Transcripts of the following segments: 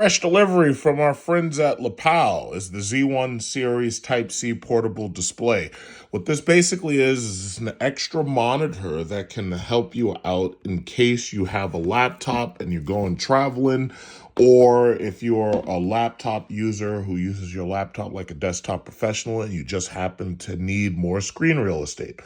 Fresh delivery from our friends at Lepow is the Z1 Series Type-C portable display. What this basically is an extra monitor that can help you out in case you have a laptop and you're going traveling, or if you're a laptop user who uses your laptop like a desktop professional and you just happen to need more screen real estate.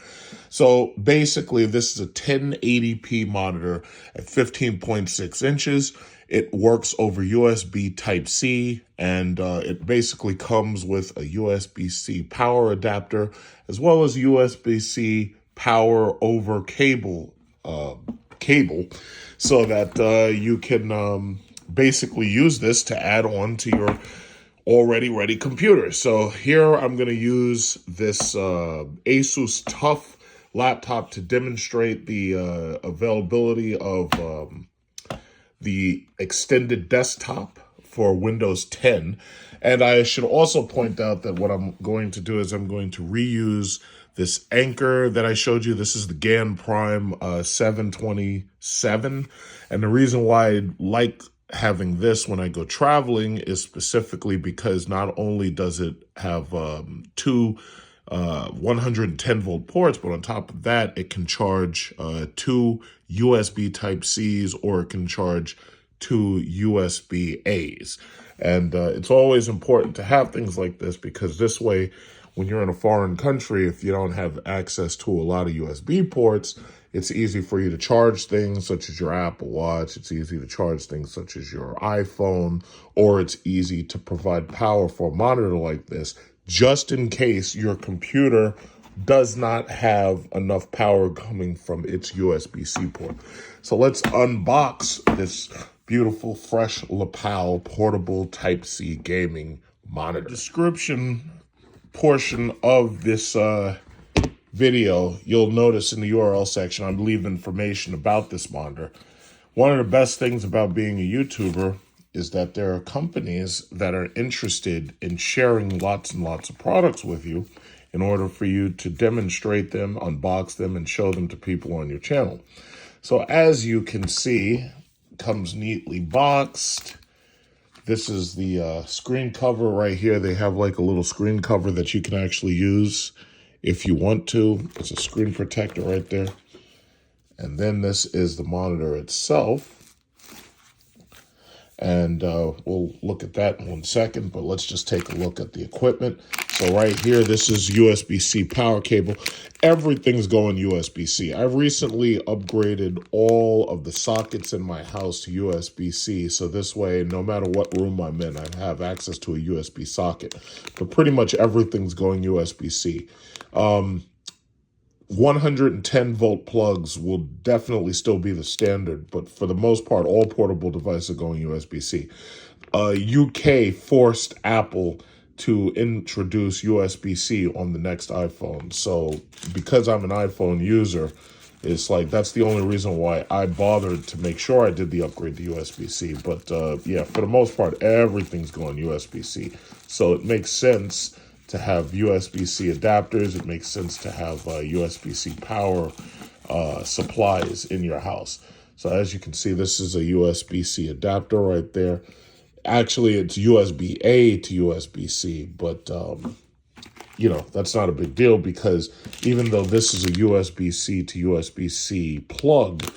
So basically, this is a 1080p monitor at 15.6 inches. It works over USB Type-C, and it basically comes with a USB-C power adapter as well as USB-C power over cable, so that you can basically use this to add on to your already ready computer. So here I'm going to use this Asus TUF laptop to demonstrate the availability of the extended desktop for Windows 10. And I should also point out that what I'm going to do is I'm going to reuse this anchor that I showed you. This is the GAN Prime 727. And the reason why I like having this when I go traveling is specifically because not only does it have two 110 volt ports, but on top of that, it can charge two USB Type-Cs, or it can charge two USB-As. And it's always important to have things like this, because this way, when you're in a foreign country, if you don't have access to a lot of USB ports, it's easy for you to charge things such as your Apple Watch. It's easy to charge things such as your iPhone, or it's easy to provide power for a monitor like this, just in case your computer does not have enough power coming from its USB-C port. So let's unbox this beautiful, fresh Lepow portable Type-C gaming monitor. Description portion of this video, you'll notice in the URL section, I leave information about this monitor. One of the best things about being a YouTuber is that there are companies that are interested in sharing lots and lots of products with you in order for you to demonstrate them, unbox them, and show them to people on your channel. So as you can see, it comes neatly boxed. This is the screen cover right here. They have like a little screen cover that you can actually use if you want to. It's a screen protector right there. And then this is the monitor itself. And we'll look at that in 1 second, but let's just take a look at the equipment. So right here, this is USB-C power cable. Everything's going USB-C. I've recently upgraded all of the sockets in my house to USB-C, so this way, no matter what room I'm in, I have access to a USB socket. But pretty much everything's going USB-C. 110 volt plugs will definitely still be the standard, but for the most part, all portable devices are going USB-C. UK forced Apple to introduce USB-C on the next iPhone. So because I'm an iPhone user, it's like that's the only reason why I bothered to make sure I did the upgrade to USB-C. But yeah, for the most part, everything's going USB-C. So it makes sense to have USB-C adapters. It makes sense to have USB-C power supplies in your house. So as you can see, this is a USB-C adapter right there. Actually, it's USB-A to USB-C, but you know, that's not a big deal, because even though this is a USB-C to USB-C plug,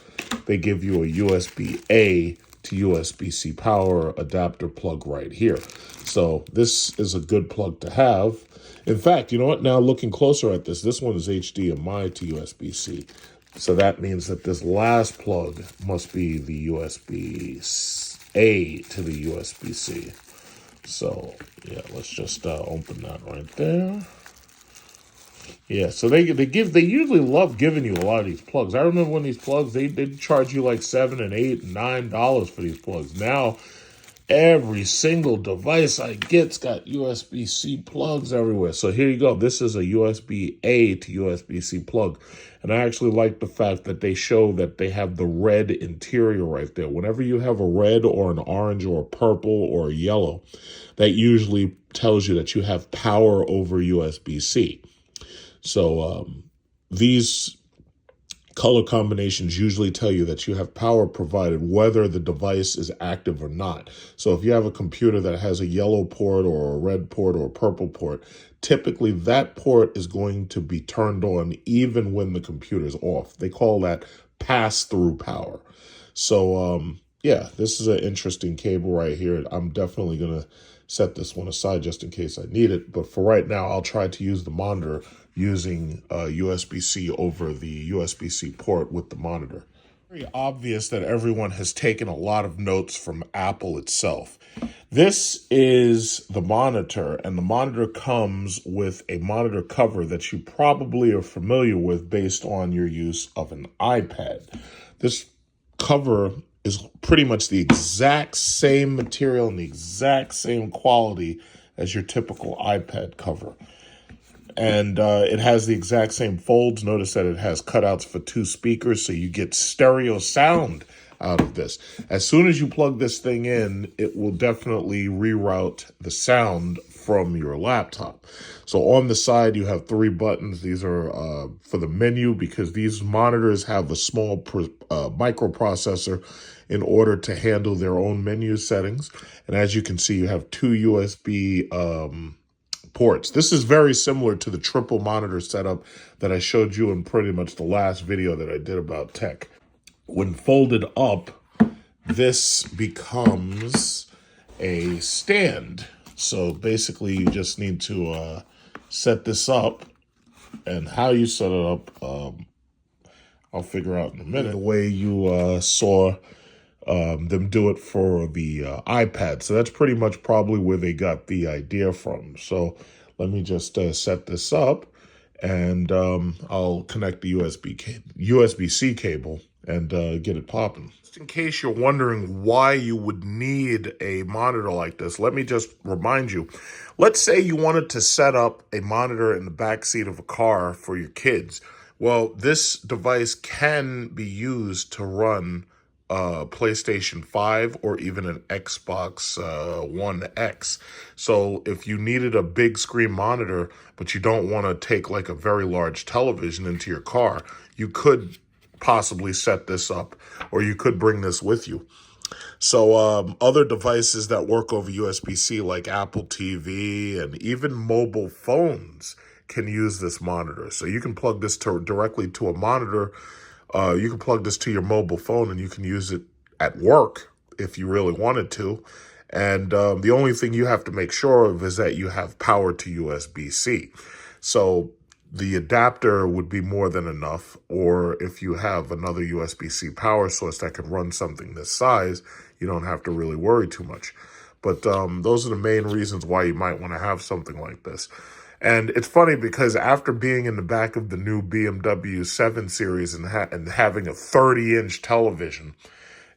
they give you a USB-A to USB-C power adapter plug right here. So this is a good plug to have. In fact, you know what? Now looking closer at this, this one is HDMI to USB-C. So that means that this last plug must be the USB-A to the USB-C. So yeah, let's just open that right there. Yeah, so they usually love giving you a lot of these plugs. I remember when these plugs, they'd charge you like $7 and $8 and $9 for these plugs. Now, every single device I get's got USB-C plugs everywhere. So here you go. This is a USB-A to USB-C plug. And I actually like the fact that they show that they have the red interior right there. Whenever you have a red or an orange or a purple or a yellow, that usually tells you that you have power over USB-C. So these Color combinations usually tell you that you have power provided whether the device is active or not. So if you have a computer that has a yellow port or a red port or a purple port, typically that port is going to be turned on even when the computer is off. They call that pass-through power. So yeah, this is an interesting cable right here. I'm definitely going to set this one aside just in case I need it. But for right now, I'll try to use the monitor using USB-C over the USB-C port with the monitor. Very obvious that everyone has taken a lot of notes from Apple itself. This is the monitor, and the monitor comes with a monitor cover that you probably are familiar with based on your use of an iPad. This cover is pretty much the exact same material and the exact same quality as your typical iPad cover. And it has the exact same folds. Notice that it has cutouts for 2 speakers, so you get stereo sound out of this. As soon as you plug this thing in, it will definitely reroute the sound from your laptop. So on the side, you have 3 buttons. These are for the menu, because these monitors have a small microprocessor in order to handle their own menu settings. And as you can see, you have 2 USB ports. This is very similar to the triple monitor setup that I showed you in pretty much the last video that I did about tech. When folded up, this becomes a stand. So basically you just need to set this up, and how you set it up, I'll figure out in a minute. The way you saw them do it for the iPad. So that's pretty much probably where they got the idea from. So let me just set this up, and I'll connect the USB-C cable and get it popping. Just in case you're wondering why you would need a monitor like this, let me just remind you. Let's say you wanted to set up a monitor in the back seat of a car for your kids. Well, this device can be used to run PlayStation 5 or even an Xbox One X. So if you needed a big screen monitor, but you don't want to take like a very large television into your car, you could possibly set this up, or you could bring this with you. So other devices that work over USB-C like Apple TV and even mobile phones can use this monitor. So you can plug this directly to a monitor. You can plug this to your mobile phone, and you can use it at work if you really wanted to. And the only thing you have to make sure of is that you have power to USB-C. So the adapter would be more than enough, or if you have another USB-C power source that can run something this size, you don't have to really worry too much. But those are the main reasons why you might want to have something like this. And it's funny because after being in the back of the new BMW 7 Series and having a 30-inch television,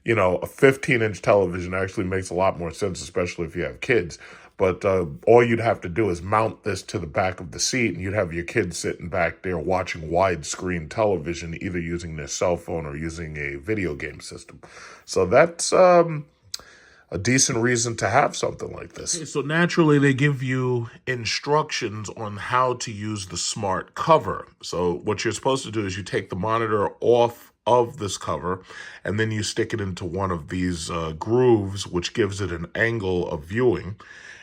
you know, a 15-inch television actually makes a lot more sense, especially if you have kids. But all you'd have to do is mount this to the back of the seat, and you'd have your kids sitting back there watching widescreen television, either using their cell phone or using a video game system. So that's a decent reason to have something like this. Okay, so naturally, they give you instructions on how to use the smart cover. So what you're supposed to do is you take the monitor off of this cover, and then you stick it into one of these grooves, which gives it an angle of viewing.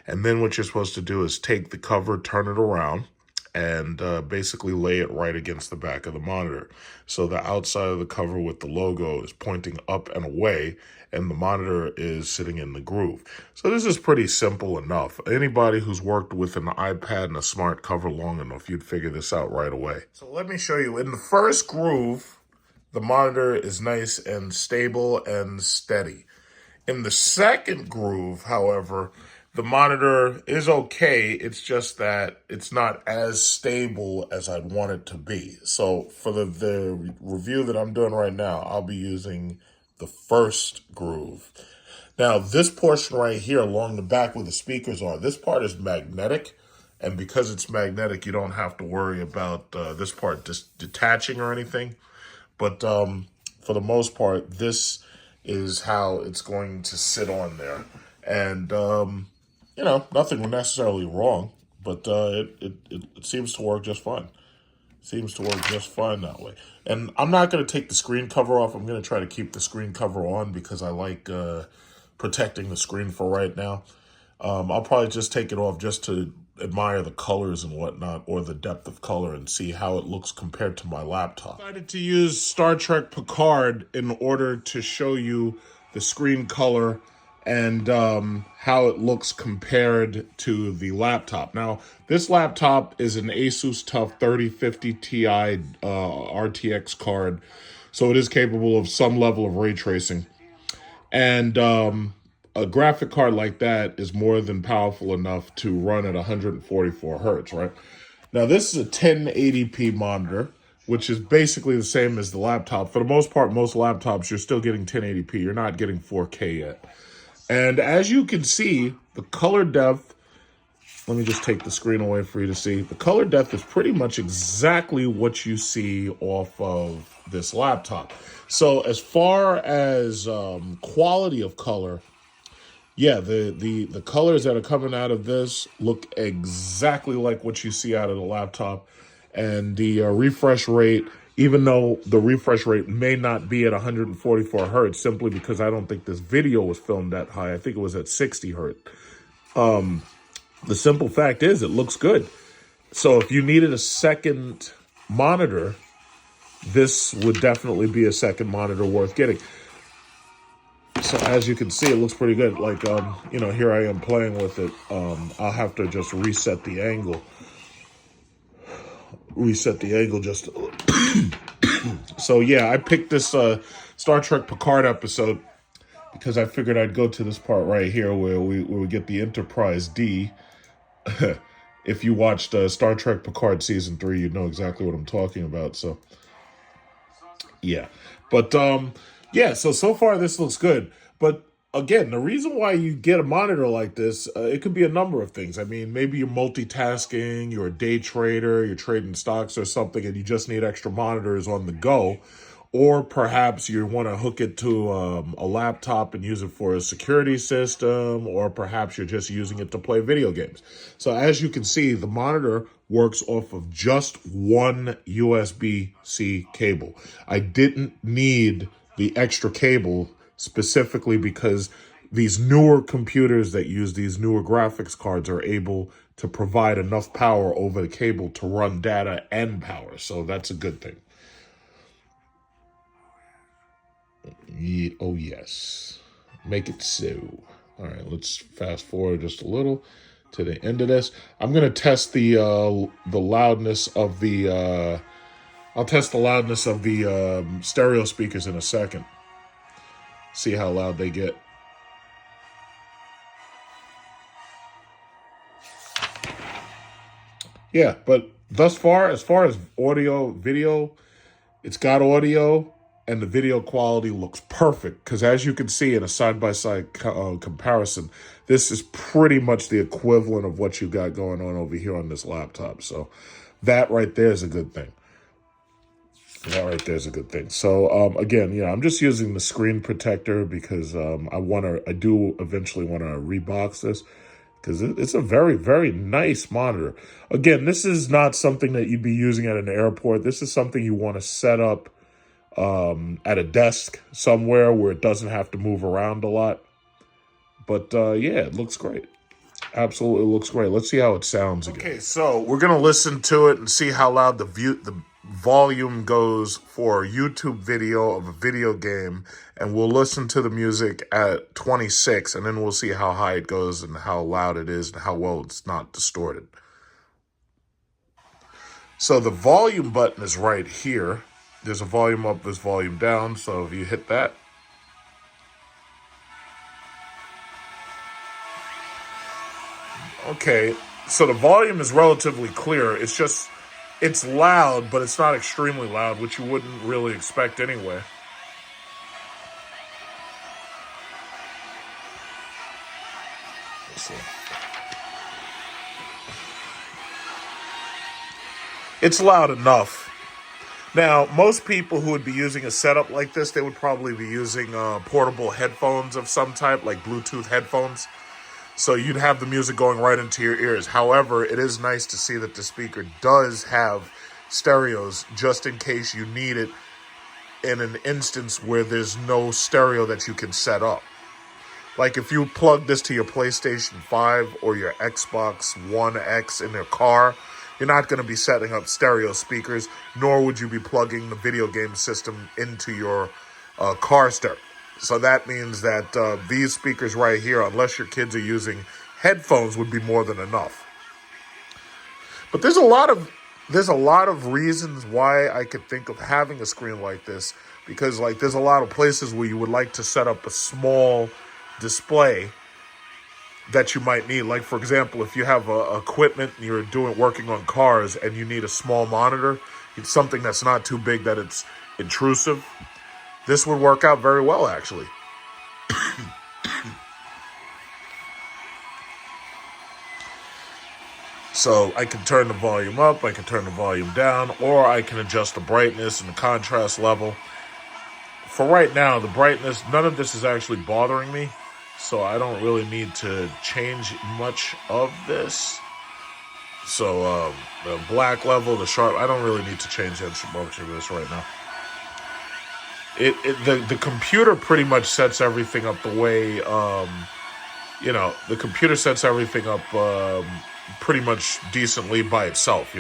And then what you're supposed to do is take the cover, turn it around, and basically lay it right against the back of the monitor. So the outside of the cover with the logo is pointing up and away, and the monitor is sitting in the groove. So this is pretty simple enough. Anybody who's worked with an iPad and a smart cover long enough, you'd figure this out right away. So let me show you. In the first groove, the monitor is nice and stable and steady. In the second groove, however, the monitor is okay. It's just that it's not as stable as I'd want it to be. So for the review that I'm doing right now, I'll be using the first groove. Now, this portion right here along the back where the speakers are, this part is magnetic. And because it's magnetic, you don't have to worry about this part just detaching or anything. But for the most part, this is how it's going to sit on there. And you know, nothing necessarily wrong, but it seems to work just fine. Seems to work just fine that way. And I'm not going to take the screen cover off. I'm going to try to keep the screen cover on because I like protecting the screen for right now. I'll probably just take it off just to admire the colors and whatnot, or the depth of color, and see how it looks compared to my laptop. I decided to use Star Trek Picard in order to show you the screen color and how it looks compared to the laptop. Now, this laptop is an Asus TUF 3050 Ti RTX card, so it is capable of some level of ray tracing. And a graphic card like that is more than powerful enough to run at 144 hertz, right? Now, this is a 1080p monitor, which is basically the same as the laptop. For the most part, most laptops, you're still getting 1080p. You're not getting 4K yet. And as you can see, the color depth, let me just take the screen away for you to see. The color depth is pretty much exactly what you see off of this laptop. So as far as quality of color, yeah, the colors that are coming out of this look exactly like what you see out of the laptop. And the refresh rate, even though the refresh rate may not be at 144 hertz, simply because I don't think this video was filmed that high. I think it was at 60 hertz. The simple fact is it looks good. So if you needed a second monitor, this would definitely be a second monitor worth getting. So as you can see, it looks pretty good. Like, you know, here I am playing with it. I'll have to just reset the angle. Just so yeah, I picked this Star Trek Picard episode because I figured I'd go to this part right here where we get the Enterprise D. If you watched Star Trek Picard season 3, you'd know exactly what I'm talking about. So yeah, but yeah, so far this looks good. But again, the reason why you get a monitor like this, it could be a number of things. I mean, maybe you're multitasking, you're a day trader, you're trading stocks or something, and you just need extra monitors on the go. Or perhaps you want to hook it to a laptop and use it for a security system, or perhaps you're just using it to play video games. So as you can see, the monitor works off of just one USB-C cable. I didn't need the extra cable specifically because these newer computers that use these newer graphics cards are able to provide enough power over the cable to run data and power. So that's a good thing. Oh, yes. Make it so. All right, let's fast forward just a little to the end of this. I'm going to test the loudness of the... I'll test the loudness of the stereo speakers in a second. See how loud they get. Yeah, but thus far, as far as audio, video, it's got audio, and the video quality looks perfect. Because as you can see in a side-by-side comparison, this is pretty much the equivalent of what you got going on over here on this laptop. So that right there is a good thing. That right there is a good thing. So again, yeah, I'm just using the screen protector because I do eventually want to rebox this because it's a very, very nice monitor. Again, this is not something that you'd be using at an airport. This is something you want to set up at a desk somewhere where it doesn't have to move around a lot. But yeah, it looks great. Absolutely looks great. Let's see how it sounds again. Okay, so we're going to listen to it and see how loud the volume goes for a YouTube video of a video game, and we'll listen to the music at 26, and then we'll see how high it goes and how loud it is and how well it's not distorted. So the volume button is right here. There's a volume up, there's volume down, so if you hit that, okay, so the volume is relatively clear. It's loud, but it's not extremely loud, which you wouldn't really expect anyway. Let's see. It's loud enough. Now, most people who would be using a setup like this, they would probably be using portable headphones of some type, like Bluetooth headphones. So you'd have the music going right into your ears. However, it is nice to see that the speaker does have stereos just in case you need it in an instance where there's no stereo that you can set up. Like if you plug this to your PlayStation 5 or your Xbox One X in their car, you're not going to be setting up stereo speakers, nor would you be plugging the video game system into your car stereo. So that means that these speakers right here, unless your kids are using headphones, would be more than enough. But there's a lot of reasons why I could think of having a screen like this, because like there's a lot of places where you would like to set up a small display that you might need. Like for example, if you have equipment and you're working on cars and you need a small monitor, it's something that's not too big that it's intrusive. This would work out very well, actually. So I can turn the volume up, I can turn the volume down, or I can adjust the brightness and the contrast level. For right now, the brightness, none of this is actually bothering me, so I don't really need to change much of this. So the black level, the sharp, I don't really need to change much of this right now. The computer pretty much sets everything up the way, the computer sets everything up pretty much decently by itself,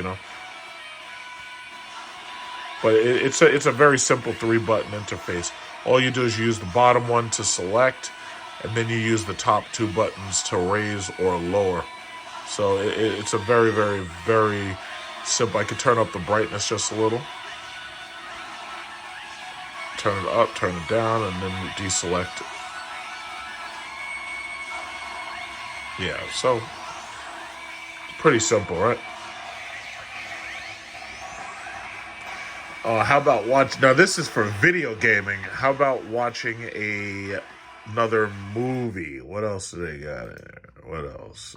But it's a very simple 3-button interface. All you do is you use the bottom one to select, and then you use the top 2 buttons to raise or lower. So it's a very, very, very simple. I can turn up the brightness just a little. Turn it up, turn it down, and then deselect it. Yeah, so pretty simple, right? How about now this is for video gaming. How about watching another movie? What else do they got here? What else?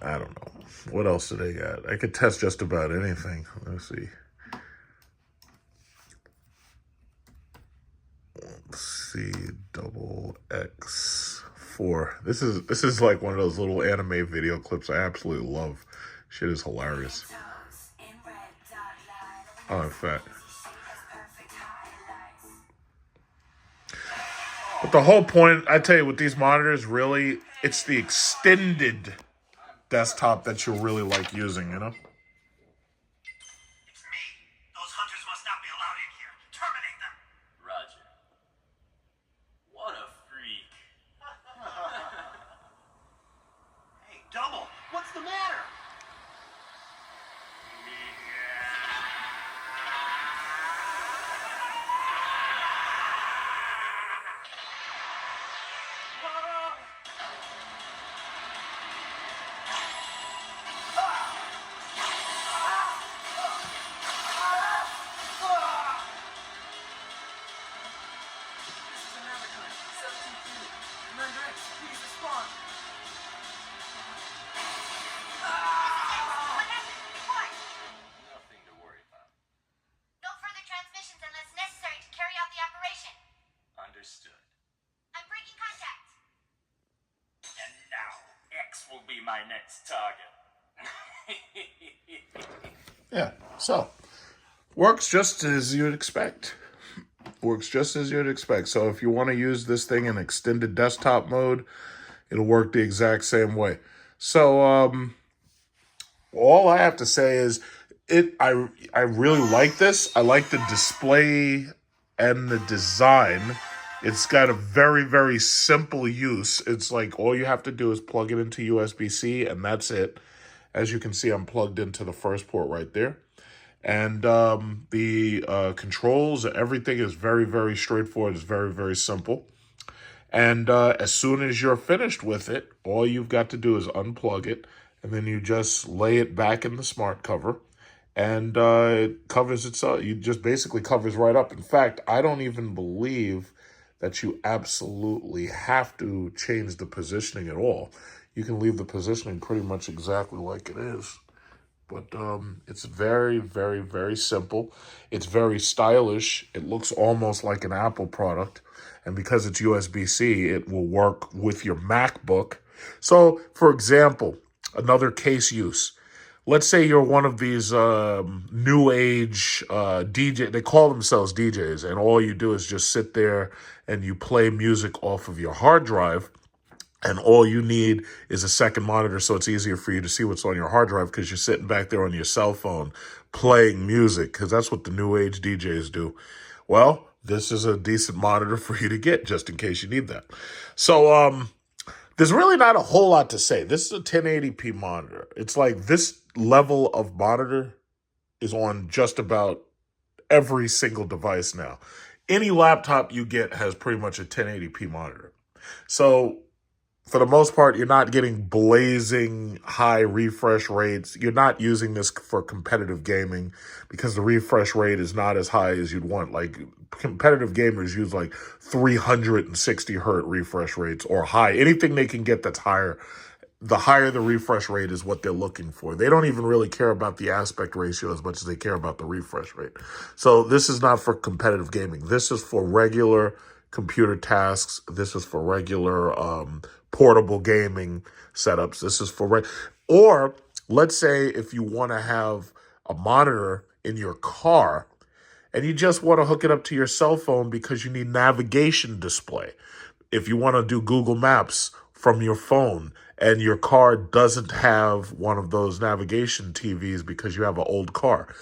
I don't know. What else do they got? I could test just about anything. Let's see. Let's see, XX4. This is like one of those little anime video clips I absolutely love. Shit is hilarious. Oh, in fact. But the whole point, I tell you, with these monitors, really, it's the extended desktop that you'll really like using, It's me. Those hunters must not be allowed in here. Terminate them. Roger. What a freak. Hey, Double, what's the matter? Nothing to worry about. No further transmissions unless necessary to carry out the operation. Understood. I'm breaking contact. And now, X will be my next target. Yeah, so works just as you'd expect. Works just as you'd expect. So if you want to use this thing in extended desktop mode, it'll work the exact same way. So all I have to say is I really like this. I like the display and the design. It's got a very, very simple use. It's like all you have to do is plug it into USB-C and that's it. As you can see, I'm plugged into the first port right there. And the controls, everything is very, very straightforward. It's very, very simple. And as soon as you're finished with it, all you've got to do is unplug it. And then you just lay it back in the smart cover. And it covers itself. You just basically covers right up. In fact, I don't even believe that you absolutely have to change the positioning at all. You can leave the positioning pretty much exactly like it is. But it's very, very, very simple. It's very stylish. It looks almost like an Apple product. And because it's USB-C, it will work with your MacBook. So, for example, another case use. let's say you're one of these new age DJ. They call themselves DJs, and all you do is just sit there and you play music off of your hard drive. And all you need is a second monitor, so it's easier for you to see what's on your hard drive because you're sitting back there on your cell phone playing music, because that's what the new age DJs do. Well, this is a decent monitor for you to get just in case you need that. So there's really not a whole lot to say. This is a 1080p monitor. It's like this level of monitor is on just about every single device now. Any laptop you get has pretty much a 1080p monitor. So for the most part, you're not getting blazing high refresh rates. You're not using this for competitive gaming because the refresh rate is not as high as you'd want. Like, competitive gamers use like 360 hertz refresh rates or high. Anything they can get that's higher, the higher the refresh rate is what they're looking for. They don't even really care about the aspect ratio as much as they care about the refresh rate. So this is not for competitive gaming. This is for regular computer tasks. This is for regular portable gaming setups. This is for or let's say if you want to have a monitor in your car and you just want to hook it up to your cell phone because you need navigation display. If you want to do Google Maps from your phone and your car doesn't have one of those navigation TVs because you have an old car,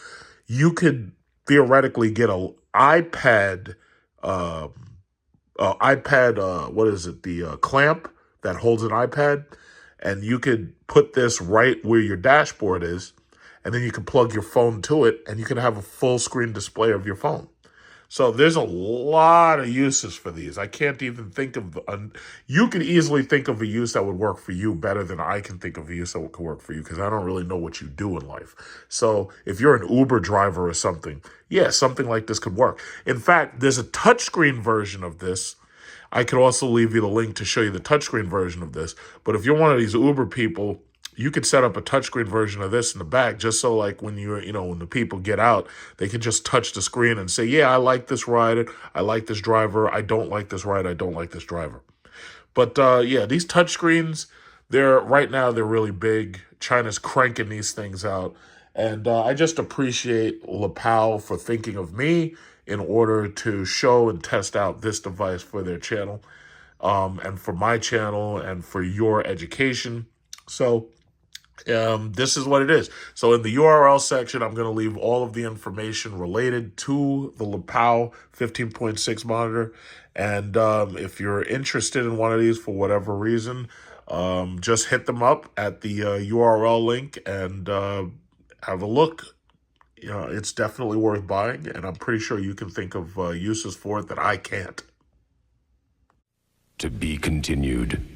you could theoretically get an iPad, what is it? The clamp that holds an iPad, and you could put this right where your dashboard is, and then you can plug your phone to it, and you can have a full screen display of your phone. So there's a lot of uses for these. I can't even think of, you could easily think of a use that would work for you better than I can think of a use that could work for you, because I don't really know what you do in life. So if you're an Uber driver or something, yeah, something like this could work. In fact, there's a touchscreen version of this. I could also leave you the link to show you the touchscreen version of this. But if you're one of these Uber people, you could set up a touchscreen version of this in the back, just so like when when the people get out, they can just touch the screen and say, yeah, I like this ride, I like this driver, I don't like this ride, I don't like this driver. But yeah, these touchscreens, right now they're really big. China's cranking these things out. And I just appreciate Lepow for thinking of me in order to show and test out this device for their channel, and for my channel and for your education. So this is what it is. So in the URL section, I'm going to leave all of the information related to the Lepow 15.6 monitor. And if you're interested in one of these for whatever reason, just hit them up at the URL link and have a look. It's definitely worth buying, and I'm pretty sure you can think of uses for it that I can't. To be continued.